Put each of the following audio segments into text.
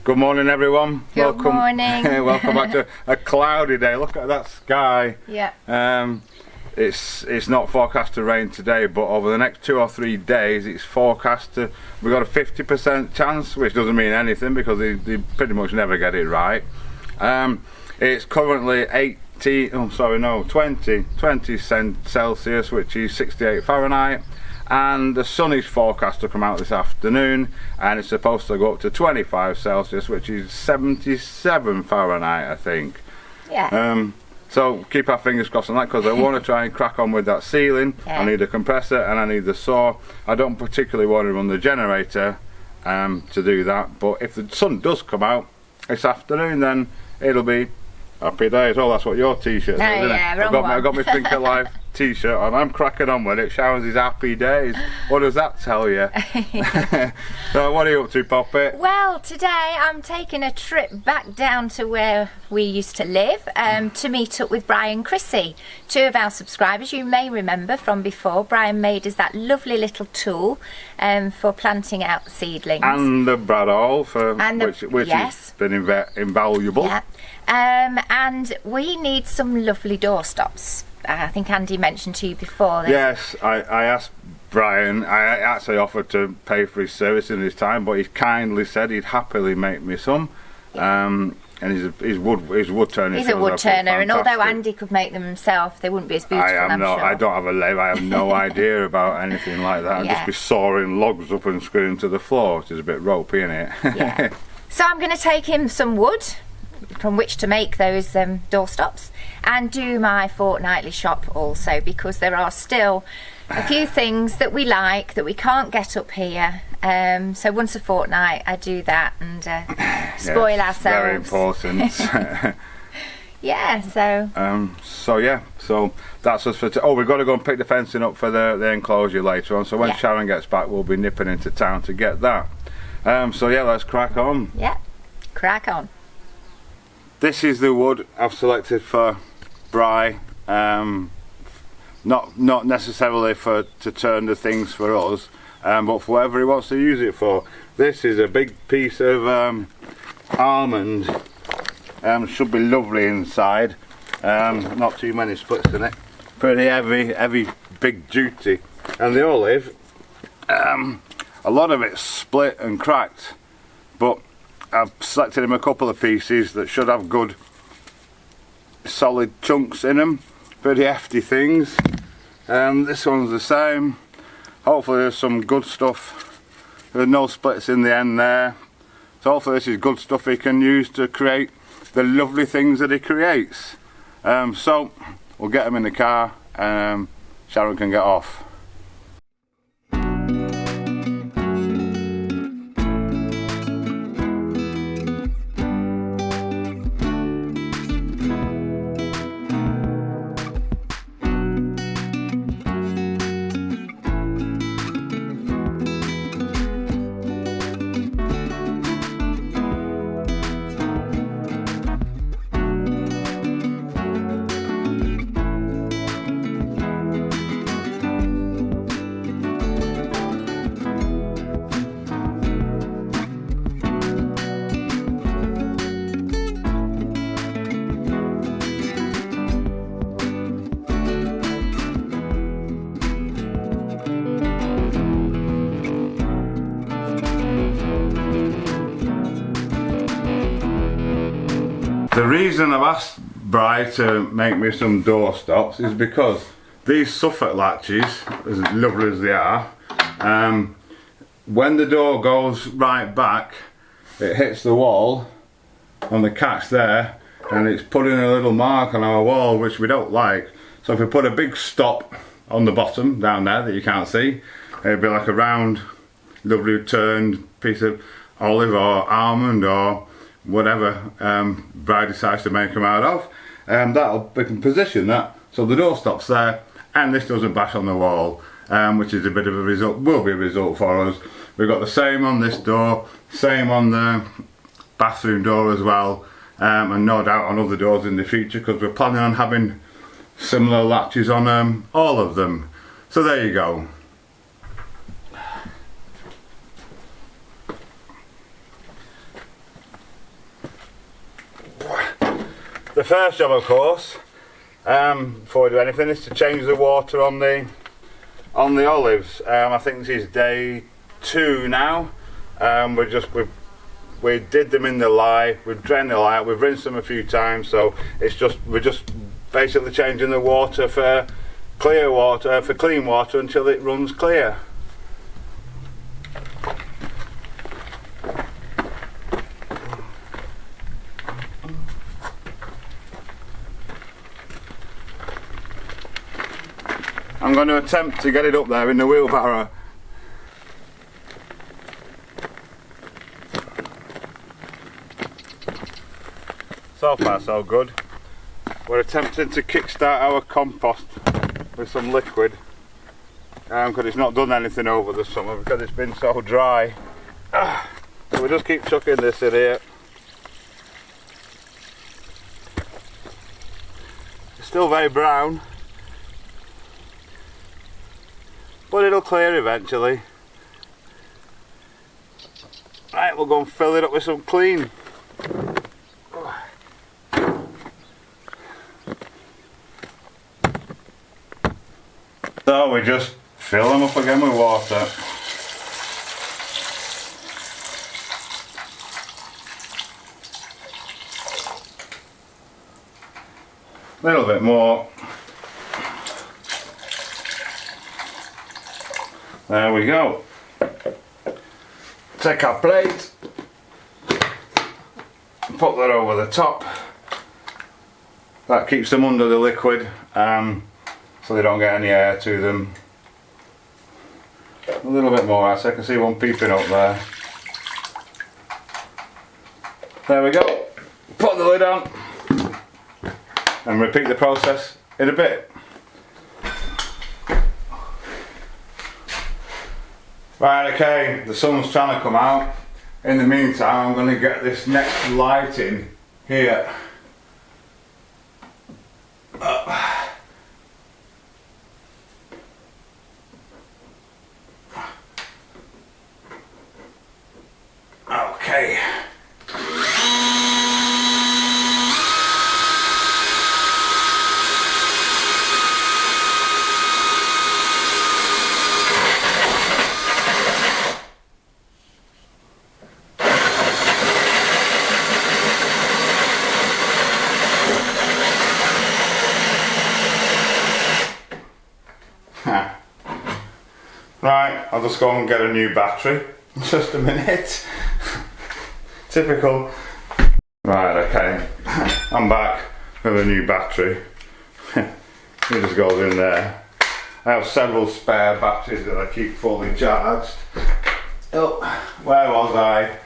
Good morning, everyone. Good morning. Welcome back to a cloudy day. Look at that sky. Yeah. It's not forecast to rain today, but over the next 2 or 3 days, it's forecast to. We've got a 50% chance, which doesn't mean anything because they pretty much never get it right. It's currently 20 Celsius, which is 68 Fahrenheit. And the sun is forecast to come out this afternoon, and it's supposed to go up to 25 Celsius, which is 77 Fahrenheit, I think. Yeah. So keep our fingers crossed on that, because I want to try and crack on with that ceiling. Yeah. I need a compressor and I need the saw. I don't particularly want to run the generator to do that, but if the sun does come out this afternoon, then it'll be happy days. Oh, that's what your t-shirt says, isn't yeah, it? I've got my Finca Life t-shirt on. I'm cracking on with it. Showers is happy days. What does that tell you? So what are you up to, Poppy? Well, today I'm taking a trip back down to where we used to live to meet up with Brian and Chrissy, 2 of our subscribers. You may remember from before, Brian made us that lovely little tool for planting out seedlings. And the bradall, which yes, has been invaluable. Yeah. And we need some lovely doorstops. I think Andy mentioned to you before. Yes, I asked Brian. I actually offered to pay for his service in his time, but he kindly said he'd happily make me some. And he's wood turner. He's a wood turner, and although Andy could make them himself, they wouldn't be as beautiful. I'm sure. I don't have a lathe. I have no idea about anything like that. I'd just be sawing logs up and screwing to the floor, which is a bit ropey, isn't it? Yeah. So I'm going to take him some wood from which to make those doorstops, and do my fortnightly shop also, because there are still a few things that we like that we can't get up here. So once a fortnight I do that and spoil ourselves. Very important. Yeah. So that's us for we've got to go and pick the fencing up for the enclosure later on. So when Sharon gets back, we'll be nipping into town to get that. So yeah, let's crack on. Yeah, crack on. This is the wood I've selected for Bri, not necessarily to turn the things for us, but for whatever he wants to use it for. This is a big piece of almond, should be lovely inside, not too many splits in it, pretty heavy, big duty, and the olive, a lot of it's split and cracked, but I've selected him a couple of pieces that should have good solid chunks in them, pretty hefty things. This one's the same. Hopefully there's some good stuff. There's no splits in the end there, so hopefully this is good stuff he can use to create the lovely things that he creates. So we'll get him in the car and Sharon can get off. The reason I've asked Bri to make me some door stops is because these Suffolk latches, as lovely as they are, when the door goes right back, it hits the wall on the catch there, and it's putting a little mark on our wall, which we don't like. So if we put a big stop on the bottom down there that you can't see, it'd be like a round, lovely turned piece of olive or almond or whatever Bri decides to make them out of. We can position that so the door stops there and this doesn't bash on the wall, which is a bit of a result, will be a result for us. We've got the same on this door, same on the bathroom door as well, and no doubt on other doors in the future, because we're planning on having similar latches on all of them. So there you go. The first job, of course, before we do anything, is to change the water on the olives. I think this is day 2 now. We did them in the lye, we've drained the lye, we've rinsed them a few times, so we're just basically changing the water for clean water until it runs clear. I'm going to attempt to get it up there in the wheelbarrow. So far so good. We're attempting to kickstart our compost with some liquid because it's not done anything over the summer because it's been so dry. So we just keep chucking this in here. It's still very brown, but it'll clear eventually. Right, we'll go and fill it up with some clean. So we just fill them up again with water. A little bit more. There we go. Take our plate, put that over the top. That keeps them under the liquid. So they don't get any air to them. A little bit more, so I can see one peeping up there. There we go. Put the lid on and repeat the process in a bit. Right, okay, the sun's trying to come out. In the meantime, I'm going to get this next lighting here. Okay. Right, I'll just go and get a new battery. Just a minute. Typical. Right, okay. I'm back with a new battery. It just goes in there. I have several spare batteries that I keep fully charged. Oh, where was I?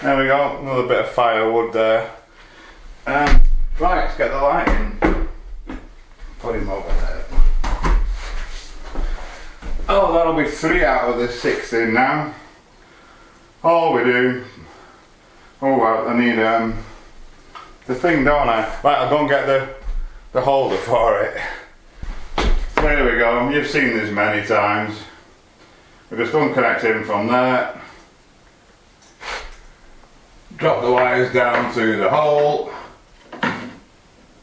There we go, another bit of firewood there. Right, let's get the light in. Put him over there. Oh, that'll be 3 out of the 6 in now. All we do. Oh well, I need the thing, don't I? Right, I'll go and get the holder for it. There we go, you've seen this many times. We just unconnect him from there. Drop the wires down to the hole,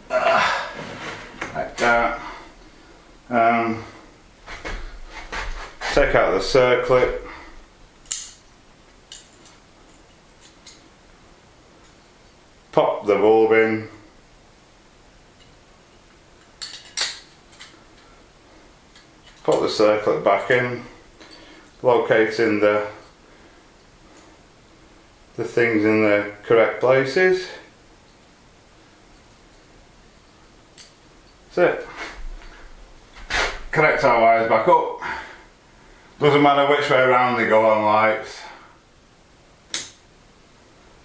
like that. Take out the circlip. Pop the bulb in. Put the circlip back in. Locating the things in the correct places. That's it. Connect our wires back up. Doesn't matter which way around they go on lights.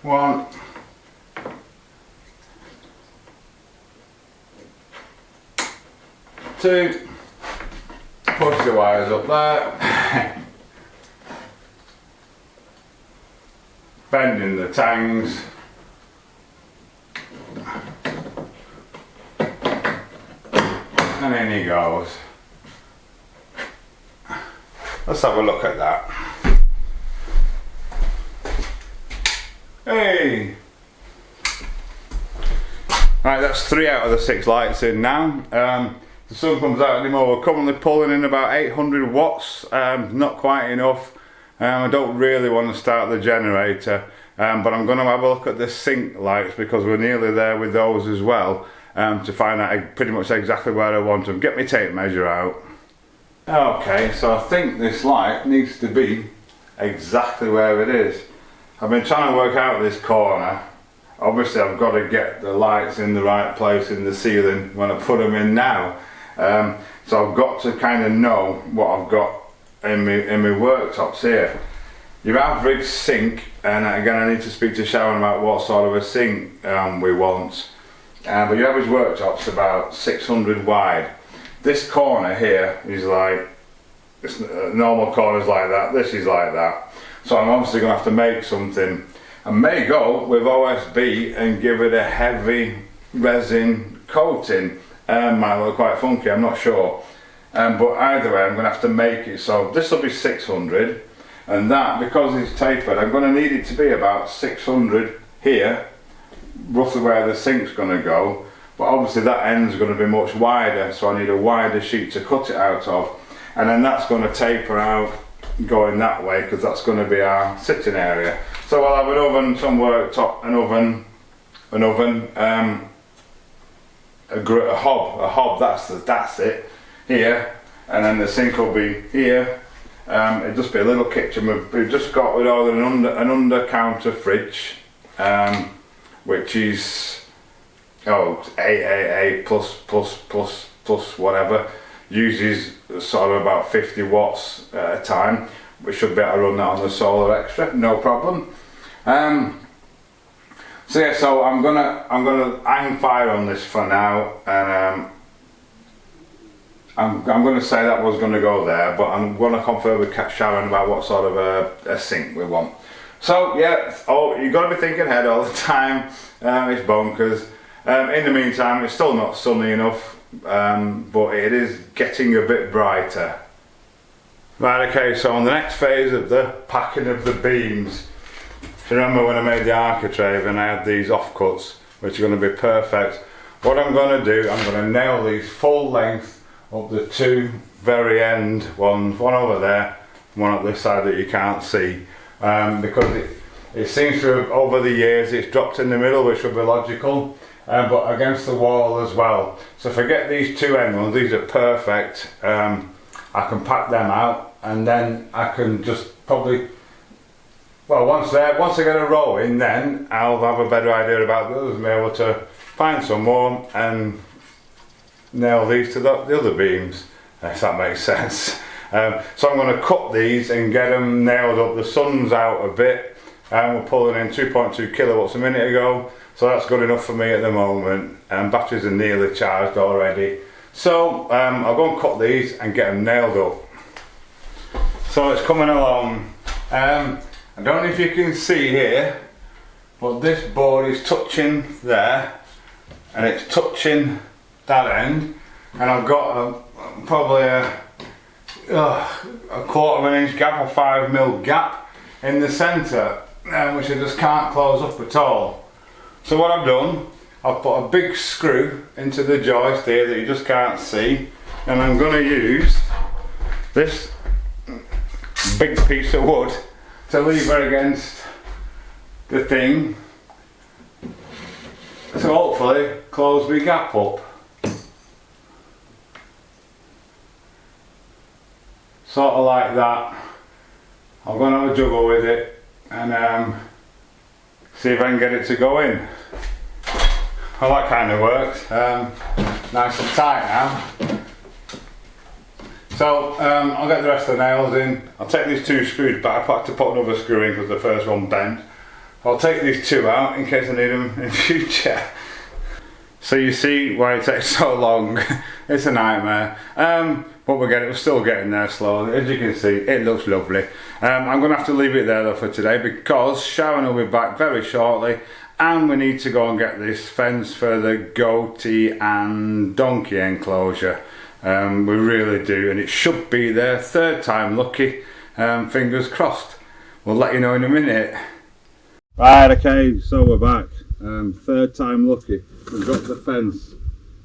1. 2. Push the wires up there. Bending the tangs. And in he goes. Let's have a look at that. Hey! Right, that's 3 out of the 6 lights in now. The sun comes out anymore. We're currently pulling in about 800 watts, not quite enough. I don't really want to start the generator, but I'm going to have a look at the sink lights because we're nearly there with those as well, to find out pretty much exactly where I want them. Get my tape measure out. Okay, so I think this light needs to be exactly where it is. I've been trying to work out this corner. Obviously I've got to get the lights in the right place in the ceiling when I put them in now. So I've got to kind of know what I've got in my worktops here. Your average sink, and again I need to speak to Sharon about what sort of a sink we want, but your average worktop's about 600 wide. This corner here is like, it's normal corners like that, this is like that. So I'm obviously going to have to make something. I may go with OSB and give it a heavy resin coating. Might look quite funky, I'm not sure. But either way, I'm going to have to make it. So this will be 600, and that, because it's tapered, I'm going to need it to be about 600 here, roughly where the sink's going to go. But obviously that end's going to be much wider, so I need a wider sheet to cut it out of. And then that's going to taper out going that way, because that's going to be our sitting area. So I'll have an oven, some worktop, an oven, a hob, that's it, here, and then the sink will be here. It'll just be a little kitchen. We've just got with all an under counter fridge, which is AAA plus whatever, uses sort of about 50 watts at a time. We should be able to run that on the solar extra, no problem. So yeah, so I'm gonna hang fire on this for now, and I'm gonna say that was gonna go there, but I'm gonna confirm with Sharon about what sort of a sink we want. So yeah, you got to be thinking ahead all the time. It's bonkers. In the meantime, it's still not sunny enough, but it is getting a bit brighter. Right, okay, so on the next phase of the packing of the beams, if you remember when I made the architrave and I had these offcuts, which are going to be perfect, what I'm going to do, I'm going to nail these full length up the two very end ones, one over there, one up this side that you can't see, because it seems to have, over the years, it's dropped in the middle, which would be logical, but against the wall as well. So if I get these two end ones, these are perfect. I can pack them out, and then I can just probably, well, once I get a row in, then I'll have a better idea about those and be able to find some more and nail these to the other beams, if that makes sense. So I'm going to cut these and get them nailed up. The sun's out a bit, and we're pulling in 2.2 kilowatts a minute ago, so that's good enough for me at the moment, and batteries are nearly charged already. So I'll go and cut these and get them nailed up. So it's coming along. I don't know if you can see here, but this board is touching there, and it's touching that end, and I've got probably a 1/4 inch gap, a 5mm gap in the centre, which I just can't close up at all. So what I've done, I've put a big screw into the joist here that you just can't see, and I'm going to use this big piece of wood to lever against the thing to hopefully close my gap up. Sort of like that. I'm going to have a juggle with it and see if I can get it to go in. Well, that kind of works. Nice and tight now. So I'll get the rest of the nails in. I'll take these two screws back. I had to put another screw in because the first one bent. I'll take these two out in case I need them in future. So you see why it takes so long. It's a nightmare. But we're still getting there slowly. As you can see, it looks lovely. I'm going to have to leave it there though for today because Sharon will be back very shortly, and we need to go and get this fence for the goatee and donkey enclosure. We really do, and it should be there. Third time lucky. Fingers crossed. We'll let you know in a minute. Right, okay, so we're back. Third time lucky. We've got the fence.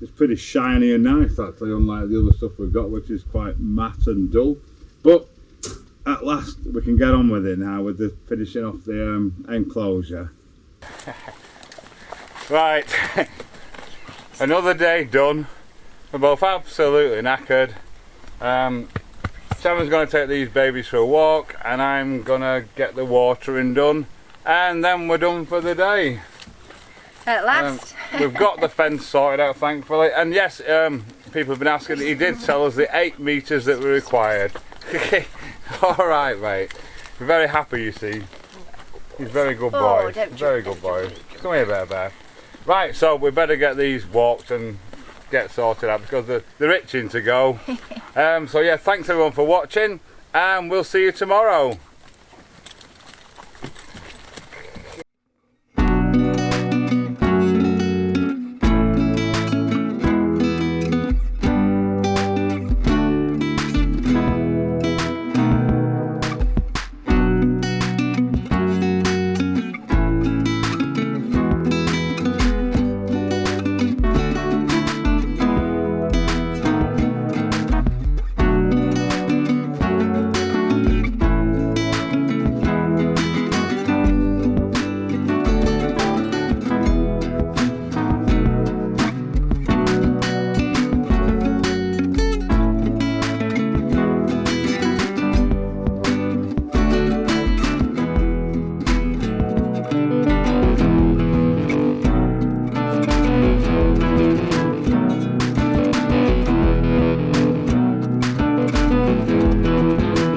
It's pretty shiny and nice actually, unlike the other stuff we've got, which is quite matte and dull. But at last we can get on with it now, with the finishing off the enclosure. Right, another day done. We're both absolutely knackered. Sharon's going to take these babies for a walk, and I'm going to get the watering done, and then we're done for the day. At last. We've got the fence sorted out, thankfully, and yes, people have been asking, he did tell us the 8 metres that were required. Alright, mate. We're very happy, you see. He's a very good boy. Very good boy. Come here, Bear. Right, so we better get these walked and get sorted out because they're itching to go. So yeah, thanks everyone for watching, and we'll see you tomorrow.